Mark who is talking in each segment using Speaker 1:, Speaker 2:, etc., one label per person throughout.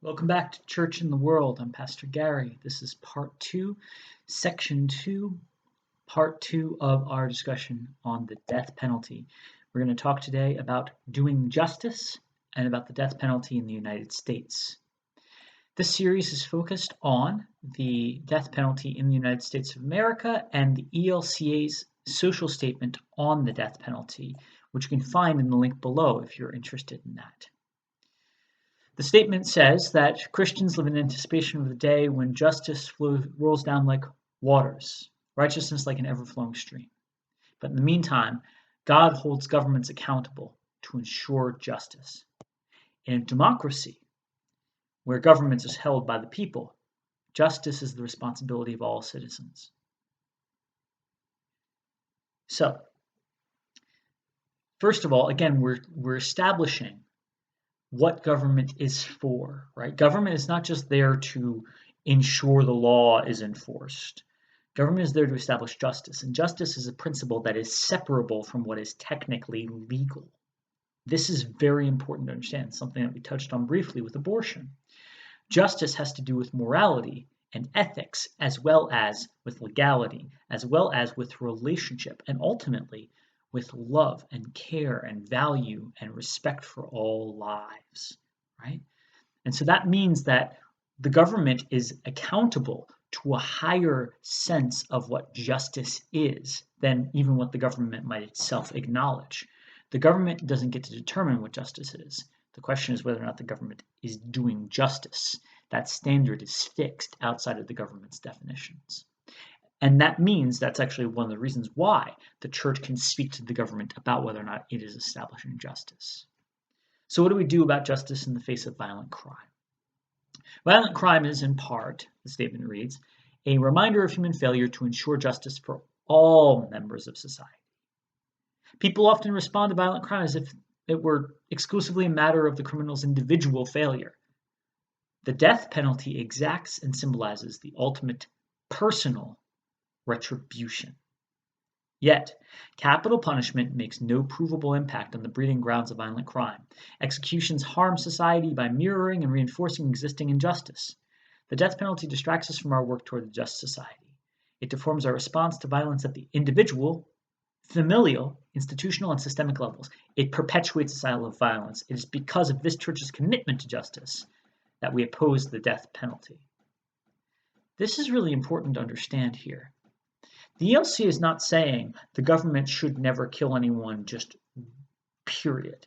Speaker 1: Welcome back to Church in the World. I'm Pastor Gary. This is part 2, section 2, part 2 of our discussion on the death penalty. We're going to talk today about doing justice and about the death penalty in the United States. This series is focused on the death penalty in the United States of America and the ELCA's social statement on the death penalty, which you can find in the link below if you're interested in that. The statement says that Christians live in anticipation of the day when justice rolls down like waters, righteousness like an ever-flowing stream. But in the meantime, God holds governments accountable to ensure justice. In a democracy, where government is held by the people, justice is the responsibility of all citizens. So, first of all, again, we're establishing what government is for, right? Government is not just there to ensure the law is enforced. Government is there to establish justice, and justice is a principle that is separable from what is technically legal. This is very important to understand, something that we touched on briefly with abortion. Justice has to do with morality and ethics, as well as with legality, as well as with relationship, and ultimately with love and care and value and respect for all lives, right? And so that means that the government is accountable to a higher sense of what justice is than even what the government might itself acknowledge. The government doesn't get to determine what justice is. The question is whether or not the government is doing justice. That standard is fixed outside of the government's definitions. And that means that's actually one of the reasons why the church can speak to the government about whether or not it is establishing justice. So what do we do about justice in the face of violent crime? Violent crime is in part, the statement reads, a reminder of human failure to ensure justice for all members of society. People often respond to violent crime as if it were exclusively a matter of the criminal's individual failure. The death penalty exacts and symbolizes the ultimate personal retribution. Yet, capital punishment makes no provable impact on the breeding grounds of violent crime. Executions harm society by mirroring and reinforcing existing injustice. The death penalty distracts us from our work toward a just society. It deforms our response to violence at the individual, familial, institutional, and systemic levels. It perpetuates a cycle of violence. It is because of this church's commitment to justice that we oppose the death penalty. This is really important to understand here. The ELC is not saying the government should never kill anyone, just period.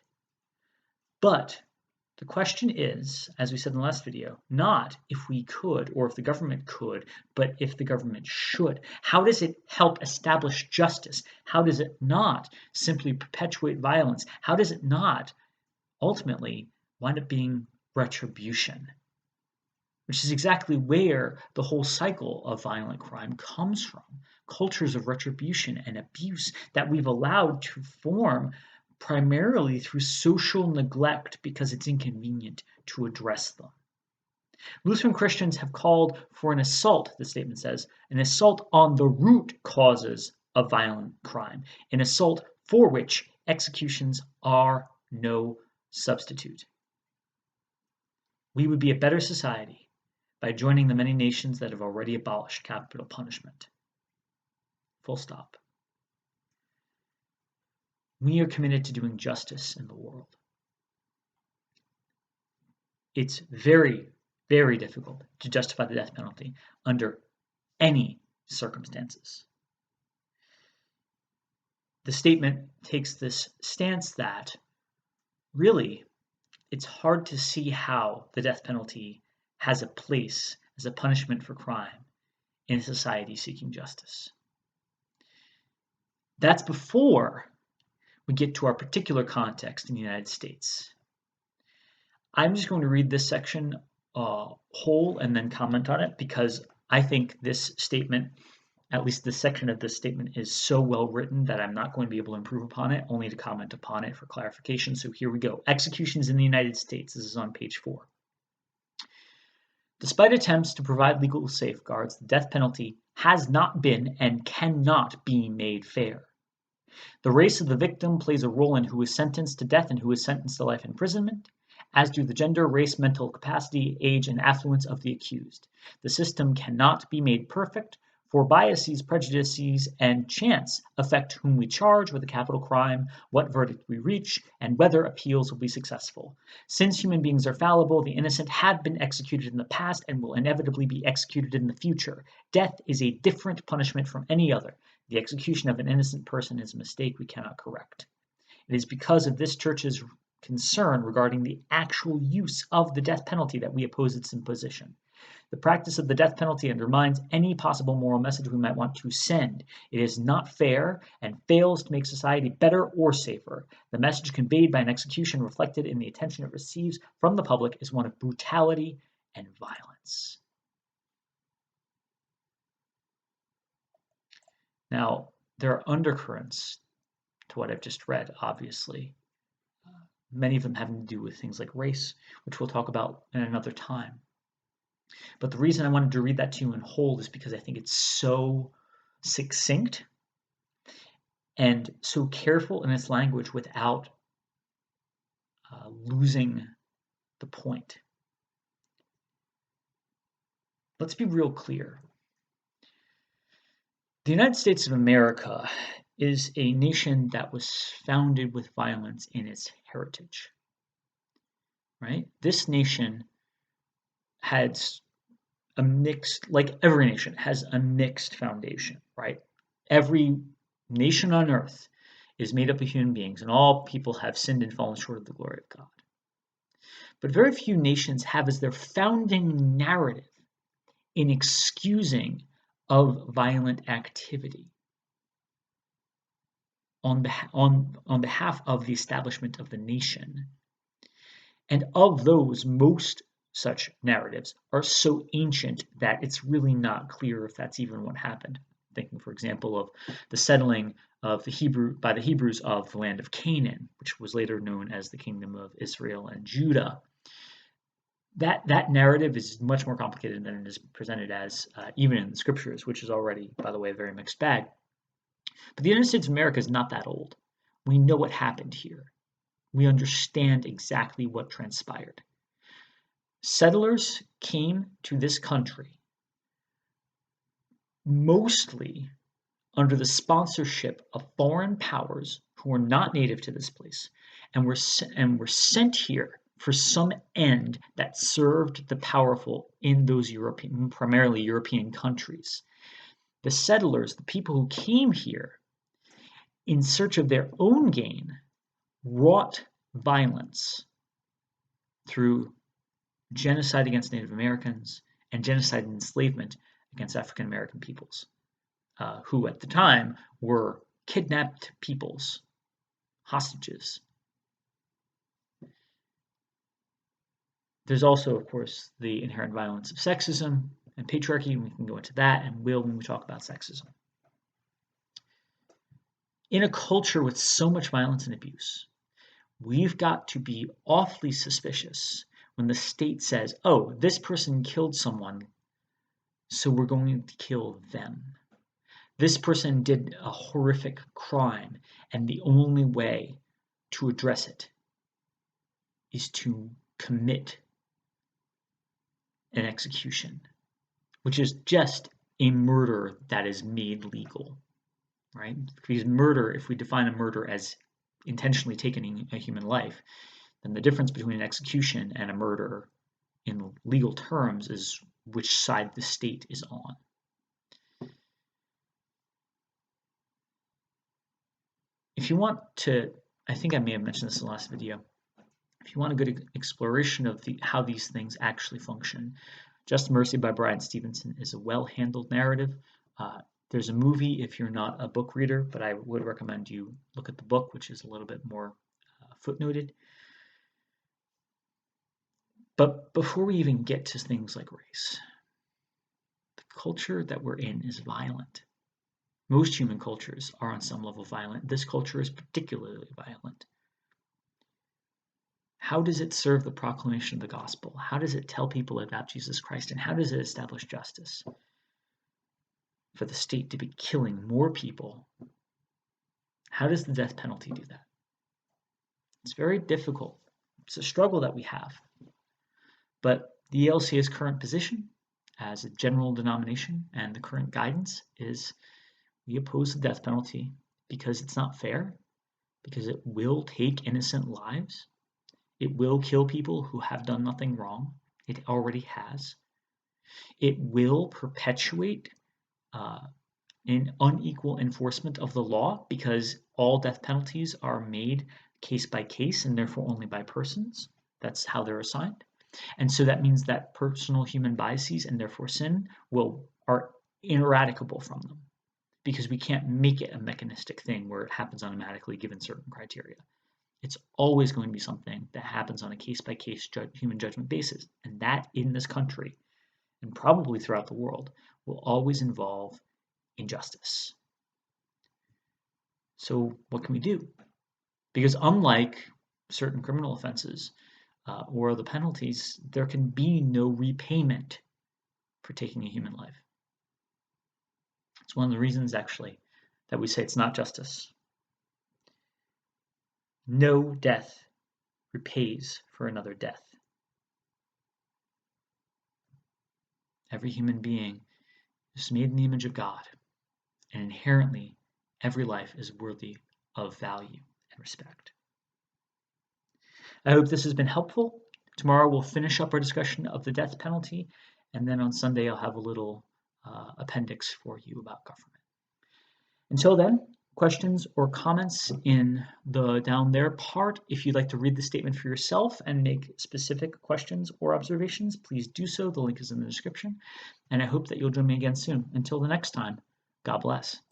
Speaker 1: But the question is, as we said in the last video, not if we could or if the government could, but if the government should. How does it help establish justice? How does it not simply perpetuate violence? How does it not ultimately wind up being retribution? Which is exactly where the whole cycle of violent crime comes from. Cultures of retribution and abuse that we've allowed to form primarily through social neglect because it's inconvenient to address them. Lutheran Christians have called for an assault, the statement says, an assault on the root causes of violent crime, an assault for which executions are no substitute. We would be a better society by joining the many nations that have already abolished capital punishment. Full stop. We are committed to doing justice in the world. It's very, very difficult to justify the death penalty under any circumstances. The statement takes this stance that really it's hard to see how the death penalty has a place as a punishment for crime in a society seeking justice. That's before we get to our particular context in the United States. I'm just going to read this section whole and then comment on it because I think this statement, at least this section of this statement, is so well written that I'm not going to be able to improve upon it, only to comment upon it for clarification. So here we go. Executions in the United States. This is on page 4. Despite attempts to provide legal safeguards, the death penalty has not been and cannot be made fair. The race of the victim plays a role in who is sentenced to death and who is sentenced to life imprisonment, as do the gender, race, mental capacity, age, and affluence of the accused. The system cannot be made perfect, for biases, prejudices, and chance affect whom we charge with a capital crime, what verdict we reach, and whether appeals will be successful. Since human beings are fallible, the innocent have been executed in the past and will inevitably be executed in the future. Death is a different punishment from any other. The execution of an innocent person is a mistake we cannot correct. It is because of this church's concern regarding the actual use of the death penalty that we oppose its imposition. The practice of the death penalty undermines any possible moral message we might want to send. It is not fair and fails to make society better or safer. The message conveyed by an execution reflected in the attention it receives from the public is one of brutality and violence. Now, there are undercurrents to what I've just read, obviously. Many of them having to do with things like race, which we'll talk about in another time. But the reason I wanted to read that to you in whole is because I think it's so succinct and so careful in its language without losing the point. Let's be real clear. The United States of America is a nation that was founded with violence in its heritage, right? This nation has a mixed, like every nation has a mixed foundation, right? Every nation on earth is made up of human beings, and all people have sinned and fallen short of the glory of God. But very few nations have as their founding narrative an excusing of violent activity on behalf of the establishment of the nation. And of those, most such narratives are so ancient that it's really not clear if that's even what happened. Thinking, for example, of the settling of by the Hebrews of the land of Canaan, which was later known as the kingdom of Israel and Judah. That narrative is much more complicated than it is presented as, even in the scriptures, which is already, by the way, a very mixed bag. But the United States of America is not that old. We know what happened here. We understand exactly what transpired. Settlers came to this country mostly under the sponsorship of foreign powers who were not native to this place and were sent here for some end that served the powerful in those primarily European countries. The settlers, the people who came here in search of their own gain, wrought violence through genocide against Native Americans and genocide and enslavement against African American peoples, who at the time were kidnapped peoples, hostages. There's also, of course, the inherent violence of sexism and patriarchy, and we can go into that and will when we talk about sexism. In a culture with so much violence and abuse, we've got to be awfully suspicious when the state says, oh, this person killed someone, so we're going to kill them. This person did a horrific crime, and the only way to address it is to commit an execution, which is just a murder that is made legal, right? Because murder, if we define a murder as intentionally taking a human life, then the difference between an execution and a murder in legal terms is which side the state is on. If you want to, I think I may have mentioned this in the last video, if you want a good exploration of how these things actually function, Just Mercy by Bryan Stevenson is a well-handled narrative. There's a movie if you're not a book reader, but I would recommend you look at the book, which is a little bit more footnoted. But before we even get to things like race, the culture that we're in is violent. Most human cultures are on some level violent. This culture is particularly violent. How does it serve the proclamation of the gospel? How does it tell people about Jesus Christ? And how does it establish justice? For the state to be killing more people, how does the death penalty do that? It's very difficult It's a struggle that we have. But the ELCA's current position as a general denomination and the current guidance is we oppose the death penalty because it's not fair, because it will take innocent lives. It will kill people who have done nothing wrong. It already has. It will perpetuate an unequal enforcement of the law because all death penalties are made case by case and therefore only by persons. That's how they're assigned. And so that means that personal human biases and therefore sin are ineradicable from them because we can't make it a mechanistic thing where it happens automatically given certain criteria. It's always going to be something that happens on a case-by-case human judgment basis. And that in this country, and probably throughout the world, will always involve injustice. So what can we do? Because unlike certain criminal offenses or the penalties, there can be no repayment for taking a human life. It's one of the reasons, actually, that we say it's not justice. No death repays for another death. Every human being is made in the image of God, and inherently, every life is worthy of value and respect. I hope this has been helpful. Tomorrow we'll finish up our discussion of the death penalty, and then on Sunday I'll have a little appendix for you about government. Until then, questions or comments in the down there part. If you'd like to read the statement for yourself and make specific questions or observations, please do so. The link is in the description. And I hope that you'll join me again soon. Until the next time, God bless.